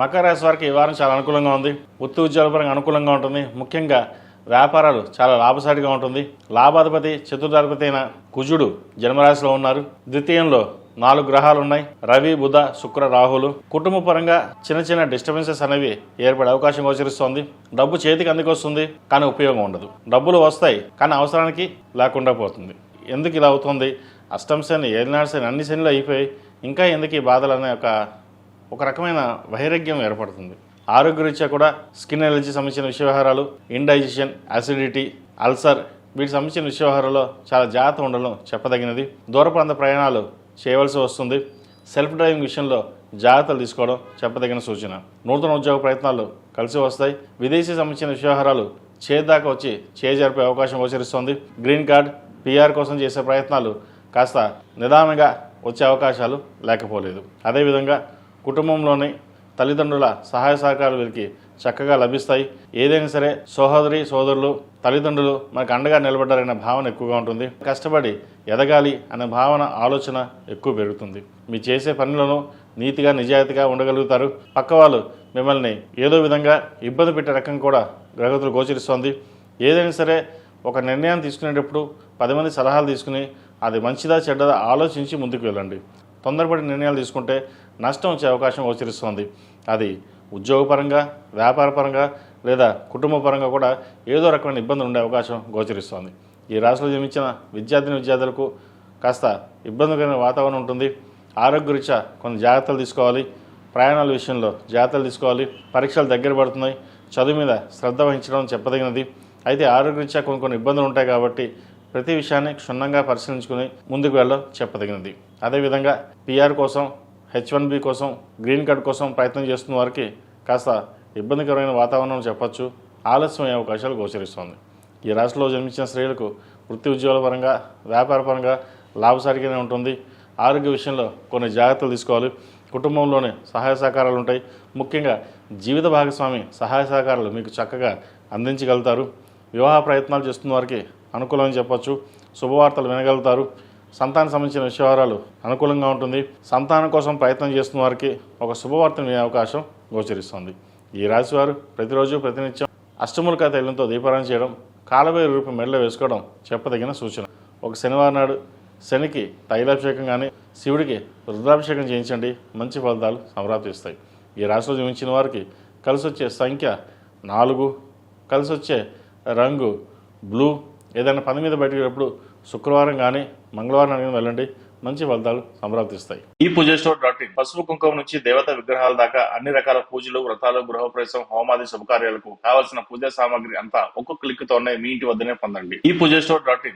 మకర రాశి వారికి ఈ వారం చాలా అనుకూలంగా ఉంది. వృత్తి ఉద్యోగాల పరంగా అనుకూలంగా ఉంటుంది. ముఖ్యంగా వ్యాపారాలు చాలా లాభసాటిగా ఉంటుంది. లాభాధిపతి చతుర్థాధిపతి అయిన కుజుడు జన్మరాశిలో ఉన్నారు. ద్వితీయంలో 4 గ్రహాలు ఉన్నాయి. రవి, బుధ, శుక్ర, రాహులు. కుటుంబ పరంగా చిన్న డిస్టర్బెన్సెస్ అనేవి ఏర్పడే అవకాశం గోచరిస్తోంది. డబ్బు చేతికి అందుకొస్తుంది, కానీ ఉపయోగం ఉండదు. డబ్బులు వస్తాయి, కానీ అవసరానికి లేకుండా పోతుంది. ఎందుకు ఇలా అవుతుంది? అష్టమ శని, ఏలినాడు శని, అన్ని శనిలో అయిపోయి ఇంకా ఎందుకు ఈ బాధలు అనే ఒక రకమైన వైరాగ్యం ఏర్పడుతుంది. ఆరోగ్యరీత్యా కూడా స్కిన్ ఎలర్జీ సంబంధించిన విషయవహారాలు, ఇండైజెషన్, అసిడిటీ, అల్సర్ వీటికి సంబంధించిన విషయవహారాల్లో చాలా జాగ్రత్త ఉండడం చెప్పదగినది. దూర ప్రాంత ప్రయాణాలు చేయవలసి వస్తుంది. సెల్ఫ్ డ్రైవింగ్ విషయంలో జాగ్రత్తలు తీసుకోవడం చెప్పదగిన సూచన. నూతన ఉద్యోగ ప్రయత్నాలు కలిసి వస్తాయి. విదేశీ సంబంధించిన విషయవహారాలు చేదాకా వచ్చి చేజరిపే అవకాశం గోచరిస్తోంది. గ్రీన్ కార్డ్, పిఆర్ కోసం చేసే ప్రయత్నాలు కాస్త నిదానంగా వచ్చే అవకాశాలు లేకపోలేదు. అదేవిధంగా కుటుంబంలోని తల్లిదండ్రుల సహాయ సహకారాలు వీరికి చక్కగా లభిస్తాయి. ఏదైనా సరే సోదరి సోదరులు, తల్లిదండ్రులు మనకు అండగా నిలబడ్డారనే భావన ఎక్కువగా ఉంటుంది. కష్టపడి ఎదగాలి అనే భావన, ఆలోచన ఎక్కువ పెరుగుతుంది. మీ చేసే పనులను నీతిగా నిజాయితీగా ఉండగలుగుతారు. పక్క వాళ్ళు మిమ్మల్ని ఏదో విధంగా ఇబ్బంది పెట్టే రకం కూడా గ్రహగతులు గోచరిస్తోంది. ఏదైనా సరే ఒక నిర్ణయం తీసుకునేటప్పుడు 10 మంది సలహాలు తీసుకుని అది మంచిదా చెడ్డదా ఆలోచించి ముందుకు వెళ్ళండి. తొందరపడి నిర్ణయాలు తీసుకుంటే నష్టం వచ్చే అవకాశం గోచరిస్తోంది. అది ఉద్యోగపరంగా, వ్యాపారపరంగా లేదా కుటుంబ పరంగా కూడా ఏదో రకమైన ఇబ్బందులు ఉండే అవకాశం గోచరిస్తోంది. ఈ రాశిలో జన్మించిన విద్యార్థులకు కాస్త ఇబ్బందికరమైన వాతావరణం ఉంటుంది. ఆరోగ్యరీత్యా కొన్ని జాగ్రత్తలు తీసుకోవాలి. ప్రయాణాల విషయంలో జాగ్రత్తలు తీసుకోవాలి. పరీక్షలు దగ్గర పడుతున్నాయి. చదువు మీద శ్రద్ధ వహించడం చెప్పదగినది. అయితే ఆరోగ్యరీత్యా కొన్ని ఇబ్బందులు ఉంటాయి కాబట్టి ప్రతి విషయాన్ని క్షుణ్ణంగా పరిశీలించుకుని ముందుకు వెళ్ళడం చెప్పదగినది. అదేవిధంగా పిఆర్ కోసం, H1B కోసం, గ్రీన్ కార్డ్ కోసం ప్రయత్నం చేస్తున్న వారికి కాస్త ఇబ్బందికరమైన వాతావరణం చెప్పచ్చు. ఆలస్యమయ్యే అవకాశాలు గోచరిస్తోంది. ఈ రాశిలో జన్మించిన స్త్రీలకు వృత్తి ఉద్యోగాల పరంగా, వ్యాపార పరంగా లాభసాటిగానే ఉంటుంది. ఆరోగ్య విషయంలో కొన్ని జాగ్రత్తలు తీసుకోవాలి. కుటుంబంలోనే సహాయ సహకారాలు ఉంటాయి. ముఖ్యంగా జీవిత భాగస్వామి సహాయ సహకారాలు మీకు చక్కగా అందించగలుగుతారు. వివాహ ప్రయత్నాలు చేస్తున్న వారికి అనుకూలమని చెప్పచ్చు. శుభవార్తలు వినగలుగుతారు. సంతానం సంబంధించిన విషయాలు అనుకూలంగా ఉంటుంది. సంతానం కోసం ప్రయత్నం చేస్తున్న వారికి ఒక శుభవార్తను వినే అవకాశం గోచరిస్తుంది. ఈ రాశి వారు ప్రతిరోజు ప్రతినిత్యం అష్టములకా తైలంతో దీపారాధన చేయడం, కాలభైరవ రూపం మెడలో వేసుకోవడం చెప్పదగిన సూచన. ఒక శనివారం నాడు శనికి తైలాభిషేకం కానీ, శివుడికి రుద్రాభిషేకం చేయించండి. మంచి ఫలితాలు సంప్రాప్తిస్తాయి. ఈ రాశిలో జన్మించిన వారికి కలిసి వచ్చే సంఖ్య 4, కలిసి వచ్చే రంగు బ్లూ. ఏదైనా పని మీద బయటకు శుక్రవారం కానీ మంగళవారం కానీ వెళ్ళండి. మంచి ఫలితాలు సంప్రాప్తిస్తాయి. ఈ పూజస్టోర్.in పసుపు కుంకుమ నుంచి దేవతా విగ్రహాల దాకా అన్ని రకాల పూజలు, వ్రతాలు, గృహప్రవేశం, హోమాది శుభకార్యాలకు కావాల్సిన పూజా సామాగ్రి అంతా ఒక్క క్లిక్ తోనే మీ ఇంటి వద్దనే పొందండి. ఈ పూజస్టోర్.in